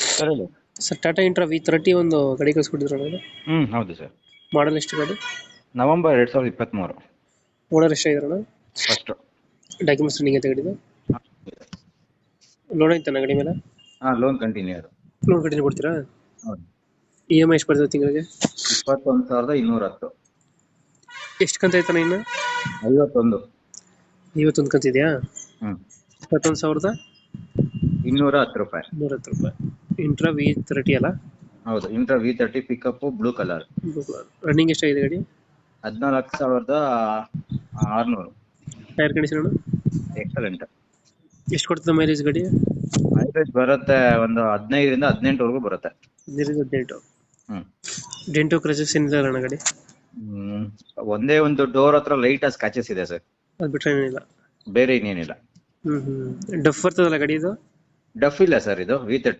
Sir ಹೇಳಿ. Sir Tata intra V30 ಒಂದು ಗಾಡಿ ಕಳಿಸ್ಕೊಟ್ಟಿದ್ರು. ಹೌದು ಸರ್. ಮಾಡಲ್ ಎಷ್ಟು ಗಾಡಿ? ನವೆಂಬರ್ 2023 ಓನರ್ ಎಷ್ಟಾಗಿದ್ರಣ? ಫಸ್ಟ್. ಡಾಕ್ಯುಮೆಂಟ್ಸ್ ರನ್ನಿಂಗ್ ಐತೆ ಗಾಡಿದು? ಲೋನ್ ಐತನ ಗಾಡಿ ಮೇಲೆ? ಲೋನ್ ಕಂಟಿನ್ಯೂ ಅದು. ಲೋನ್ ಕಂಟಿನ್ಯೂ ಕೊಡ್ತೀರಾ? ಹೌದು. EMI ಎಷ್ಟು ಬರ್ತದೆ ತಿಂಗಳಿಗೆ? 21,210. ಎಷ್ಟು ಕಂತು ಐತನ ಇನ್ನು? 51. 51 ಕಂತು ಇದೆಯಾ? ಹ್ಮ್ 21,210 ರೂಪಾಯಿ. 110 ರೂಪಾಯಿ. ಇಂಟ್ರಾ V30 ಅಲ್ಲ? ಹೌದು, intra V30 pickup blue colour. Running ಎಷ್ಟಾಗಿದೆ ಗಾಡಿ? 14,600. Tyre condition excellent. ಎಷ್ಟು ಕೊಡ್ತದೆ ಮೈಲೇಜ್ ಗಾಡಿ? ಮೈಲೇಜ್ ಬರುತ್ತೆ ಒಂದು 15ರಿಂದ 18ವರೆಗೂ ಬರುತ್ತೆ. 18. ಹ್ಮ್ ಡೆಂಟೋ ಕ್ರಚಸ್ ಏನಿಲ್ಲ ಅಣ್ಣ ಗಾಡಿ? ಒಂದೇ ಒಂದು ಡೋರ್ ಹತ್ರ ಲೈಟ್ ಸ್ಕ್ಯಾಚಸ್ ಇದೆ ಸರ್, ಅದು ಬಿಟ್ರೆ ಏನಿಲ್ಲ. ಬೇರೆ ಇನ್ನೇನಿಲ್ಲ. ಡಫ್ ಬರ್ತದಲ್ಲ ಗಾಡಿ ಇದು? ಡಫ್ ಇಲ್ಲ ಸರ್, ಇದು V30.